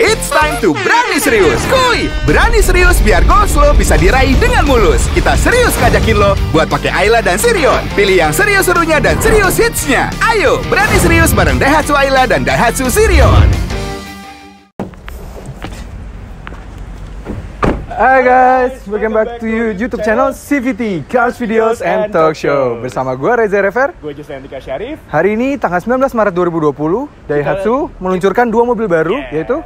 It's time to berani serius, kuy! Berani serius biar goals lo bisa diraih dengan mulus. Kita serius ngajakin lo buat pakai Ayla dan Sirion. Pilih yang serius serunya dan serius hitsnya. Ayo, berani serius bareng Daihatsu Ayla dan Daihatsu Sirion. Hai guys, welcome back to YouTube channel CVT, Cars Videos and Talk Show. Bersama gue Reza Rever. Gue Justin Andika Syarif. Hari ini tanggal 19 Maret 2020, Daihatsu meluncurkan dua mobil baru, yaitu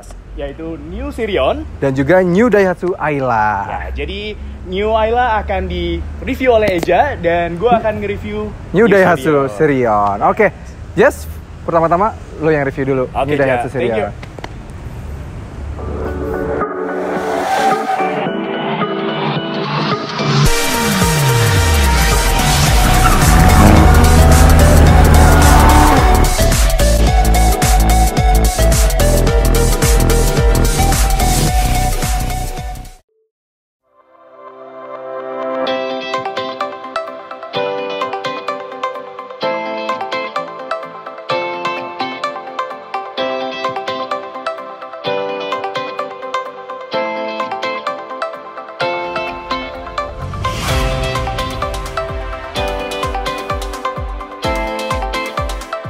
New Sirion dan juga New Daihatsu Ayla. Ya, jadi New Ayla akan di-review oleh Eja dan gue akan nge-review New Daihatsu Sirion. Oke, Jess, pertama-tama lo yang review dulu. New Daihatsu Sirion.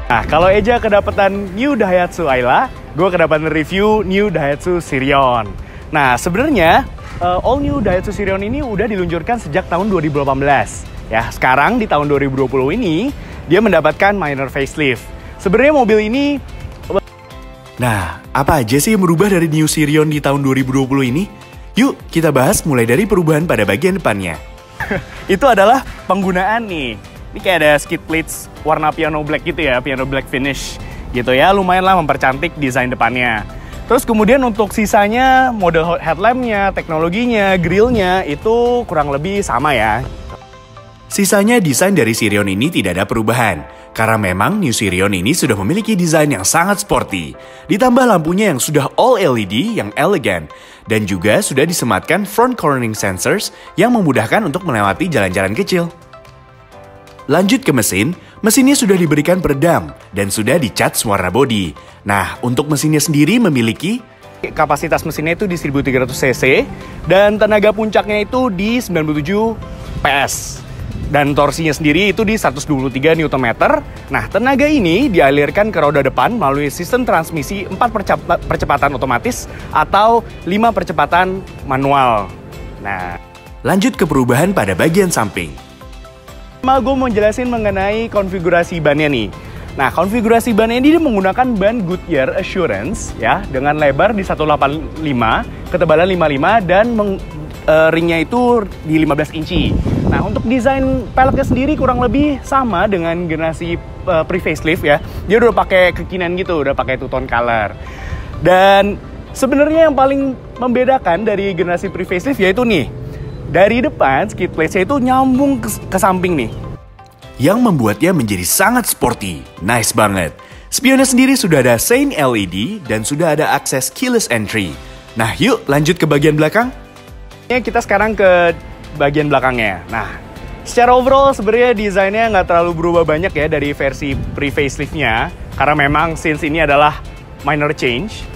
Nah, kalau Eja kedapatan New Daihatsu Ayla, gue kedapatan review New Daihatsu Sirion. Nah, sebenarnya all New Daihatsu Sirion ini udah diluncurkan sejak tahun 2018. Ya, sekarang di tahun 2020 ini dia mendapatkan minor facelift. Sebenarnya mobil ini... Nah, apa aja sih yang berubah dari New Sirion di tahun 2020 ini? Yuk, kita bahas mulai dari perubahan pada bagian depannya. Itu adalah penggunaan nih. Ini kayak ada skid plates warna piano black gitu ya, piano black finish gitu ya, lumayan lah mempercantik desain depannya. Terus kemudian untuk sisanya, model headlampnya, teknologinya, grillnya itu kurang lebih sama ya. Sisanya desain dari Sirion ini tidak ada perubahan, karena memang New Sirion ini sudah memiliki desain yang sangat sporty. Ditambah lampunya yang sudah all LED yang elegan, dan juga sudah disematkan front cornering sensors yang memudahkan untuk melewati jalan-jalan kecil. Lanjut ke mesinnya sudah diberikan peredam dan sudah dicat warna bodi. Nah, untuk mesinnya sendiri memiliki kapasitas mesinnya itu di 1300 cc dan tenaga puncaknya itu di 97 PS. Dan torsinya sendiri itu di 123 Nm. Nah, tenaga ini dialirkan ke roda depan melalui sistem transmisi 4 percepatan otomatis atau 5 percepatan manual. Nah, lanjut ke perubahan pada bagian samping. Gue mau jelasin mengenai konfigurasi bannya nih. Nah, konfigurasi bannya ini menggunakan ban Goodyear Assurance ya, dengan lebar di 185, ketebalan 55 dan ringnya itu di 15 inci. Nah, untuk desain peleknya sendiri kurang lebih sama dengan generasi pre-facelift ya. Dia udah pakai kekinan gitu, udah pakai two-tone color. Dan sebenarnya yang paling membedakan dari generasi pre-facelift yaitu nih, dari depan skid plate-nya itu nyambung ke samping nih, yang membuatnya menjadi sangat sporty. Nice banget. Spionnya sendiri sudah ada Sein LED dan sudah ada akses keyless entry. Nah, yuk lanjut ke bagian belakang. Kita sekarang ke bagian belakangnya. Nah, secara overall sebenarnya desainnya nggak terlalu berubah banyak ya dari versi pre-facelift-nya, karena memang since ini adalah minor change.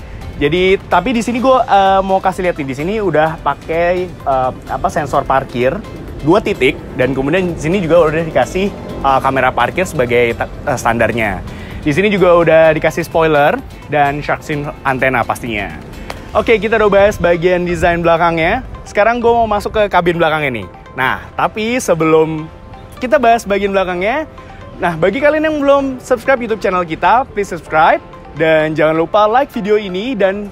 Jadi, tapi di sini gue mau kasih lihat nih, di sini udah pakai sensor parkir 2 titik dan kemudian di sini juga udah dikasih kamera parkir sebagai standarnya. Di sini juga udah dikasih spoiler dan shark-fin antena pastinya. Oke, kita udah bahas bagian desain belakangnya. Sekarang gue mau masuk ke kabin belakangnya nih. Nah, tapi sebelum kita bahas bagian belakangnya, nah bagi kalian yang belum subscribe YouTube channel kita, please subscribe. Dan jangan lupa like video ini dan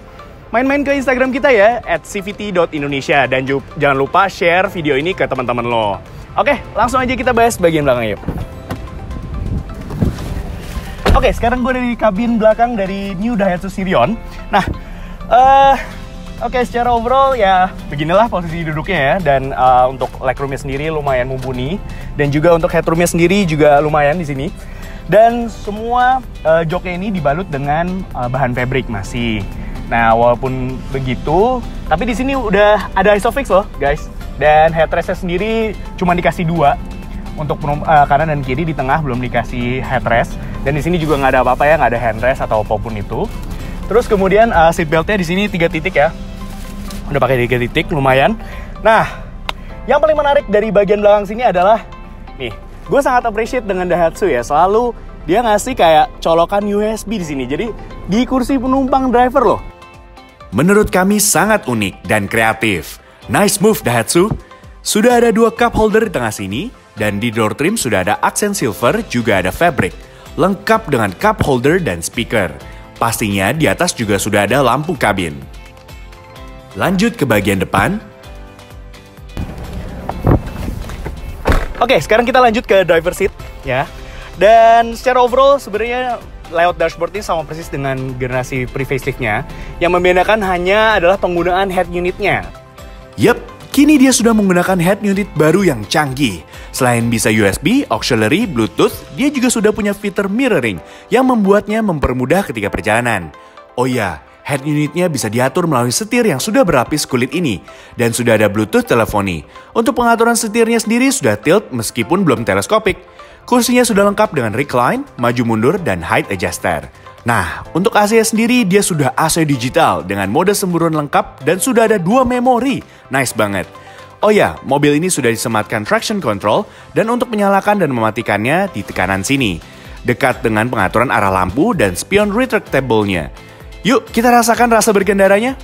main-main ke Instagram kita ya @cvt.indonesia. Dan jangan lupa share video ini ke teman-teman lo. Oke, langsung aja kita bahas bagian belakang yuk. Oke, sekarang gue dari kabin belakang dari New Daihatsu Sirion. Nah, secara overall ya beginilah posisi duduknya ya. Dan untuk legroomnya sendiri lumayan mumpuni. Dan juga untuk headroomnya sendiri juga lumayan di sini. Dan semua joknya ini dibalut dengan bahan fabric masih. Nah, walaupun begitu, tapi di sini udah ada isofix loh, guys. Dan headrestnya sendiri cuma dikasih 2 untuk kanan dan kiri, di tengah belum dikasih headrest. Dan di sini juga nggak ada apa-apa ya, nggak ada handrest atau apapun itu. Terus kemudian seat beltnya di sini 3 titik ya. Udah pakai 3 titik, lumayan. Nah, yang paling menarik dari bagian belakang sini adalah nih, gue sangat appreciate dengan Daihatsu ya. Selalu dia ngasih kayak colokan USB di sini. Jadi di kursi penumpang driver loh. Menurut kami sangat unik dan kreatif. Nice move Daihatsu. Sudah ada 2 cup holder di tengah sini, dan di door trim sudah ada aksen silver, juga ada fabric. Lengkap dengan cup holder dan speaker. Pastinya di atas juga sudah ada lampu kabin. Lanjut ke bagian depan. Oke, sekarang kita lanjut ke driver seat ya. Dan secara overall sebenarnya layout dashboard ini sama persis dengan generasi pre-facelift-nya. Yang membedakan hanya adalah penggunaan head unit-nya. Yup, kini dia sudah menggunakan head unit baru yang canggih. Selain bisa USB, auxiliary, Bluetooth, dia juga sudah punya fitur mirroring yang membuatnya mempermudah ketika perjalanan. Oh ya, head unitnya bisa diatur melalui setir yang sudah berlapis kulit ini, dan sudah ada Bluetooth teleponi. Untuk pengaturan setirnya sendiri sudah tilt meskipun belum teleskopik. Kursinya sudah lengkap dengan recline, maju mundur, dan height adjuster. Nah, untuk AC sendiri dia sudah AC digital dengan mode semburan lengkap dan sudah ada 2 memori. Nice banget. Oh ya, mobil ini sudah disematkan traction control dan untuk menyalakan dan mematikannya di tekanan sini. Dekat dengan pengaturan arah lampu dan spion retractable-nya. Yuk, kita rasakan rasa berkendaranya.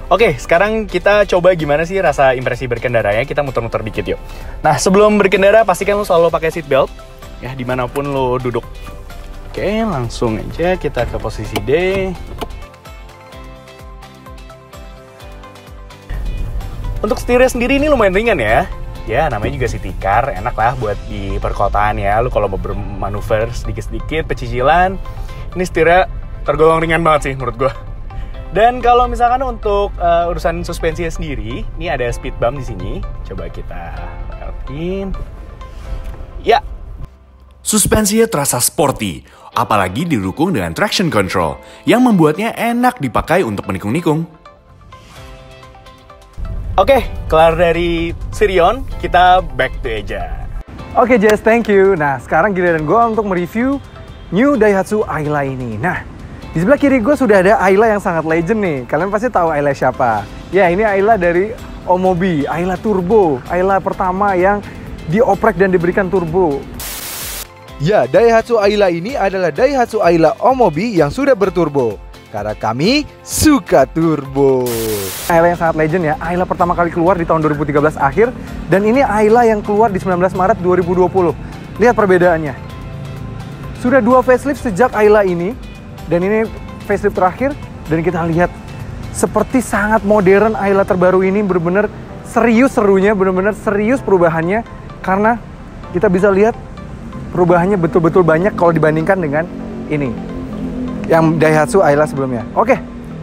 Oke, sekarang kita coba gimana sih rasa impresi berkendaranya. Kita muter-muter dikit yuk. Nah, sebelum berkendara pastikan lo selalu pakai seat belt. Ya, dimanapun lo duduk. Oke, langsung aja kita ke posisi D. Untuk setirnya sendiri ini lumayan ringan ya. Ya, namanya juga city car, enak lah buat di perkotaan ya. Lu kalau mau bermanuver sedikit-sedikit, pecicilan, ini setirnya tergolong ringan banget sih menurut gue. Dan kalau misalkan untuk urusan suspensinya sendiri, ini ada speed bump di sini. Coba kita lihatin. Ya. Suspensinya terasa sporty, apalagi didukung dengan traction control, yang membuatnya enak dipakai untuk menikung-nikung. Oke, kelar dari Sirion, kita back to Eja. Oke Jess, thank you. Nah, sekarang giliran gue untuk mereview new Daihatsu Ayla ini. Nah, di sebelah kiri gue sudah ada Ayla yang sangat legend nih. Kalian pasti tahu Ayla siapa. Ya, ini Ayla dari Omobi, Ayla Turbo. Ayla pertama yang dioprek dan diberikan turbo. Ya, Daihatsu Ayla ini adalah Daihatsu Ayla Omobi yang sudah berturbo. Karena kami suka turbo. Ayla yang sangat legend ya. Ayla pertama kali keluar di tahun 2013 akhir. Dan ini Ayla yang keluar di 19 Maret 2020. Lihat perbedaannya. Sudah 2 facelift sejak Ayla ini. Dan ini facelift terakhir. Dan kita lihat seperti sangat modern Ayla terbaru ini. Benar-benar serius serunya, benar-benar serius perubahannya. Karena kita bisa lihat perubahannya betul-betul banyak kalau dibandingkan dengan ini. Yang Daihatsu Ayla sebelumnya. Oke,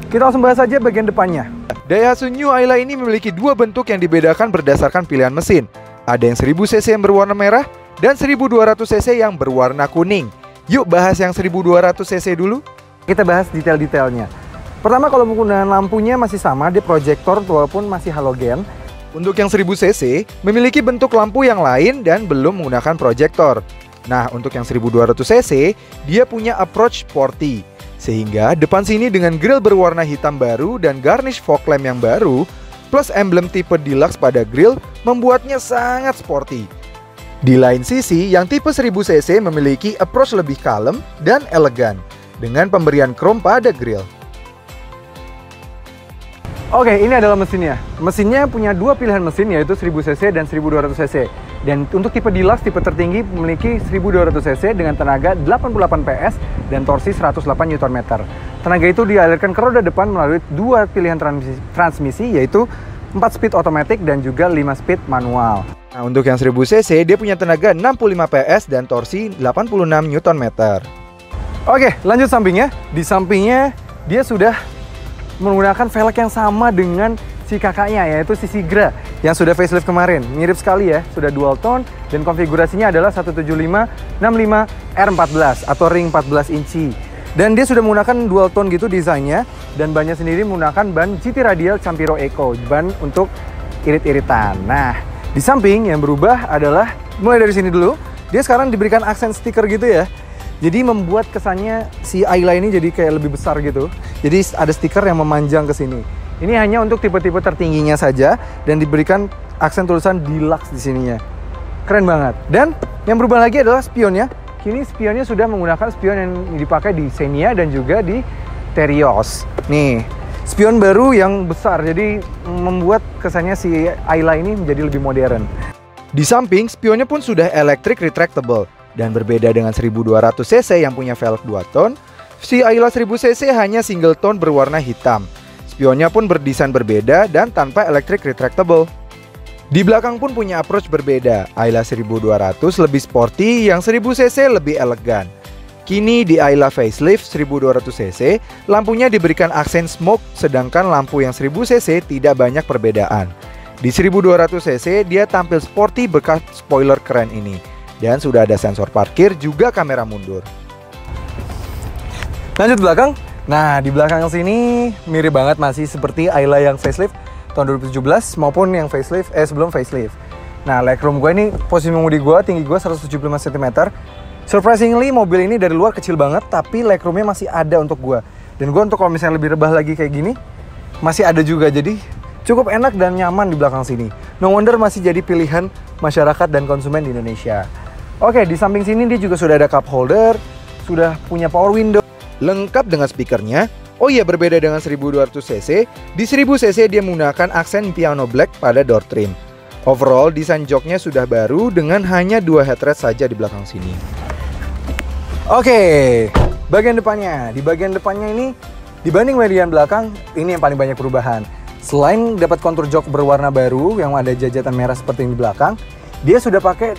kita langsung bahas saja bagian depannya. Daihatsu New Ayla ini memiliki 2 bentuk yang dibedakan berdasarkan pilihan mesin. Ada yang 1000cc yang berwarna merah dan 1200cc yang berwarna kuning. Yuk bahas yang 1200cc dulu. Kita bahas detail-detailnya. Pertama, kalau penggunaan lampunya masih sama, dia proyektor walaupun masih halogen. Untuk yang 1000cc memiliki bentuk lampu yang lain dan belum menggunakan proyektor. Nah, untuk yang 1200cc dia punya approach sporty. Sehingga depan sini dengan grill berwarna hitam baru dan garnish fog lamp yang baru, plus emblem tipe deluxe pada grill membuatnya sangat sporty. Di lain sisi, yang tipe 1000cc memiliki approach lebih kalem dan elegan, dengan pemberian chrome pada grill. Oke, ini adalah mesinnya. Mesinnya punya 2 pilihan mesin, yaitu 1000cc dan 1200cc. Dan untuk tipe deluxe, tipe tertinggi memiliki 1200cc dengan tenaga 88 PS dan torsi 108 Nm. Tenaga itu dialirkan ke roda depan melalui 2 pilihan transmisi, yaitu 4 speed otomatis dan juga 5 speed manual. Nah, untuk yang 1000cc dia punya tenaga 65 PS dan torsi 86 Nm. Oke, lanjut sampingnya. Di sampingnya dia sudah menggunakan velg yang sama dengan si kakaknya, yaitu si Sigra yang sudah facelift kemarin. Mirip sekali ya, sudah dual tone dan konfigurasinya adalah 175/65 R14 atau ring 14 inci. Dan dia sudah menggunakan dual tone gitu desainnya, dan bannya sendiri menggunakan ban GT Radial Campiro Eco, ban untuk irit-iritan. Nah, di samping yang berubah adalah mulai dari sini dulu, dia sekarang diberikan aksen stiker gitu ya. Jadi membuat kesannya si Ayla ini jadi kayak lebih besar gitu. Jadi ada stiker yang memanjang ke sini. Ini hanya untuk tipe-tipe tertingginya saja dan diberikan aksen tulisan Deluxe di sininya. Keren banget. Dan yang berubah lagi adalah spionnya. Kini spionnya sudah menggunakan spion yang dipakai di Xenia dan juga di Terios. Nih, spion baru yang besar. Jadi membuat kesannya si Ayla ini menjadi lebih modern. Di samping, spionnya pun sudah electric retractable. Dan berbeda dengan 1200cc yang punya velg 2 ton, si Ayla 1000cc hanya single tone berwarna hitam. Spionnya pun berdesain berbeda dan tanpa electric retractable. Di belakang pun punya approach berbeda. Ayla 1200 lebih sporty, yang 1000cc lebih elegan. Kini di Ayla facelift 1200cc, lampunya diberikan aksen smoke, sedangkan lampu yang 1000cc tidak banyak perbedaan. Di 1200cc dia tampil sporty berkat spoiler keren ini. Dan sudah ada sensor parkir juga kamera mundur. Lanjut belakang. Nah, di belakang sini mirip banget masih seperti Ayla yang facelift tahun 2017 maupun yang facelift sebelum facelift. Nah, legroom gue ini, posisi mengemudi gue, tinggi gue 175 cm. Surprisingly mobil ini dari luar kecil banget, tapi legroomnya masih ada untuk gue. Dan gue untuk kalau misalnya lebih rebah lagi kayak gini, masih ada juga. Jadi cukup enak dan nyaman di belakang sini. No wonder masih jadi pilihan masyarakat dan konsumen di Indonesia. Oke, di samping sini dia juga sudah ada cup holder, sudah punya power window, lengkap dengan speakernya. Oh iya, berbeda dengan 1200cc, di 1000cc dia menggunakan aksen piano black pada door trim. Overall, desain joknya sudah baru dengan hanya 2 headrest saja di belakang sini. Oke, bagian depannya. Di bagian depannya ini, dibanding bagian belakang, ini yang paling banyak perubahan. Selain dapat kontur jok berwarna baru yang ada jajatan merah seperti yang di belakang, dia sudah pakai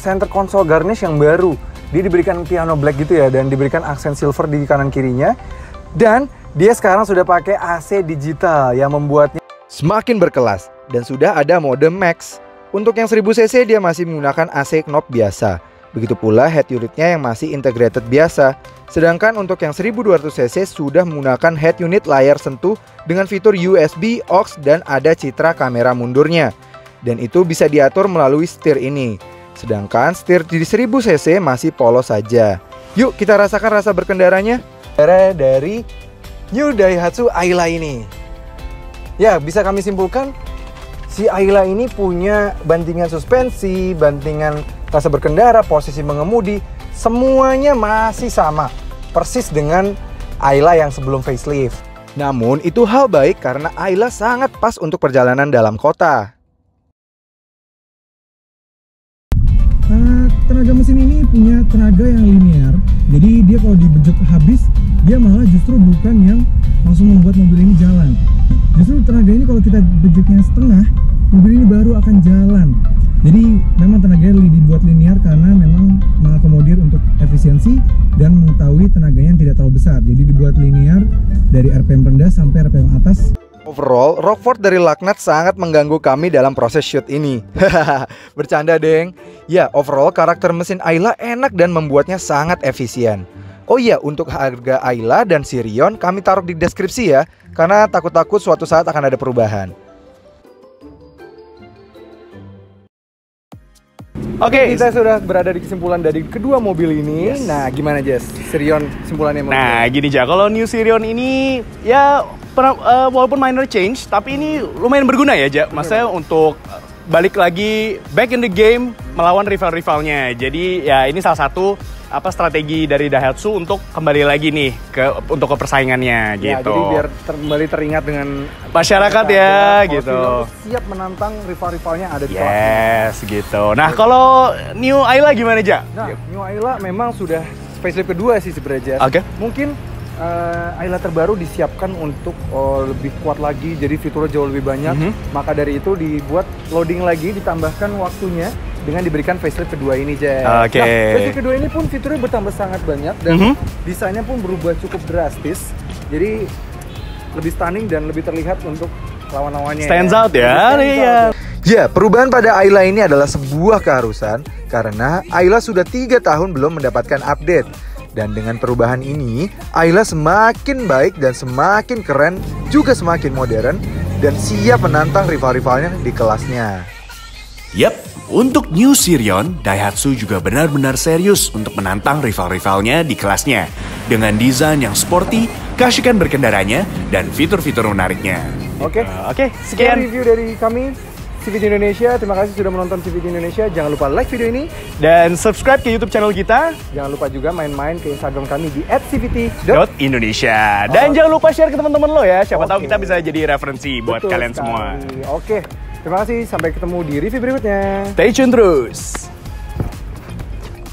center console garnish yang baru. Dia diberikan piano black gitu ya, dan diberikan aksen silver di kanan kirinya. Dan dia sekarang sudah pakai AC digital yang membuatnya semakin berkelas. Dan sudah ada mode max. Untuk yang 1000cc dia masih menggunakan AC knob biasa. Begitu pula head unitnya yang masih integrated biasa. Sedangkan untuk yang 1200cc sudah menggunakan head unit layar sentuh dengan fitur USB, aux, dan ada citra kamera mundurnya. Dan itu bisa diatur melalui setir ini. Sedangkan setir di 1000cc masih polos saja. Yuk kita rasakan rasa berkendaranya. Dari New Daihatsu Ayla ini. Ya, bisa kami simpulkan si Ayla ini punya bantingan suspensi, bantingan rasa berkendara, posisi mengemudi, semuanya masih sama. Persis dengan Ayla yang sebelum facelift. Namun itu hal baik karena Ayla sangat pas untuk perjalanan dalam kota. Tenaga mesin ini punya tenaga yang linear, jadi dia kalau dibejek habis, dia malah justru bukan yang langsung membuat mobil ini jalan. Justru tenaga ini kalau kita bejeknya setengah, mobil ini baru akan jalan. Jadi memang tenaganya dibuat linear karena memang mengakomodir untuk efisiensi dan mengetahui tenaganya yang tidak terlalu besar. Jadi dibuat linear dari RPM rendah sampai RPM atas. Overall, Rockford dari Lagnat sangat mengganggu kami dalam proses shoot ini. Hahaha, bercanda deng. Ya, overall karakter mesin Ayla enak dan membuatnya sangat efisien. Oh iya, untuk harga Ayla dan Sirion kami taruh di deskripsi ya, karena takut-takut suatu saat akan ada perubahan. Oke, kita sudah berada di kesimpulan dari kedua mobil ini. Yes. Nah, gimana Jess? Sirion simpulannya? Nah, gini aja. Kalau New Sirion ini ya walaupun minor change, tapi ini lumayan berguna ya, Ja. Maksudnya untuk balik lagi back in the game melawan rival-rivalnya. Jadi ya ini salah satu strategi dari Daihatsu untuk kembali lagi nih untuk ke persaingannya gitu. Jadi biar kembali teringat dengan masyarakat ya gitu. Siap menantang rival-rivalnya ada di kelas. Yes gitu. Nah, kalau New Ayla gimana, Ja? Nah, New Ayla memang sudah facelift kedua sih sebenarnya. Oke. Mungkin Ayla terbaru disiapkan untuk lebih kuat lagi, jadi fiturnya jauh lebih banyak. Maka dari itu dibuat loading lagi, ditambahkan waktunya dengan diberikan facelift kedua ini, Jay. Oke. Nah, facelift kedua ini pun fiturnya bertambah sangat banyak dan desainnya pun berubah cukup drastis. Jadi lebih stunning dan lebih terlihat untuk lawan-lawannya. Stands out ya. Ya, perubahan pada Ayla ini adalah sebuah keharusan karena Ayla sudah 3 tahun belum mendapatkan update. Dan dengan perubahan ini, Ayla semakin baik dan semakin keren, juga semakin modern, dan siap menantang rival-rivalnya di kelasnya. Yap, untuk New Sirion, Daihatsu juga benar-benar serius untuk menantang rival-rivalnya di kelasnya. Dengan desain yang sporty, keasikan berkendaranya, dan fitur-fitur menariknya. Oke, sekian review dari kami, CVT Indonesia. Terima kasih sudah menonton CVT Indonesia. Jangan lupa like video ini. dan subscribe ke YouTube channel kita Jangan lupa juga main-main ke Instagram kami di @cvt.indonesia. Indonesia. Dan jangan lupa share ke teman-teman lo ya. Siapa tahu Oke. kita bisa jadi referensi buat Betul kalian sekali. semua. Oke, terima kasih. Sampai ketemu di review berikutnya. Stay tune terus.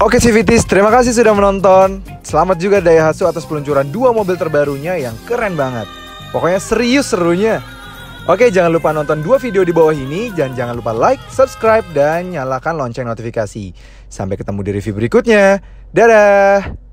Oke CVTs, terima kasih sudah menonton. Selamat juga Daihatsu atas peluncuran 2 mobil terbarunya yang keren banget. Pokoknya serius serunya. Oke, jangan lupa nonton 2 video di bawah ini. Dan jangan lupa like, subscribe, dan nyalakan lonceng notifikasi. Sampai ketemu di review berikutnya. Dadah!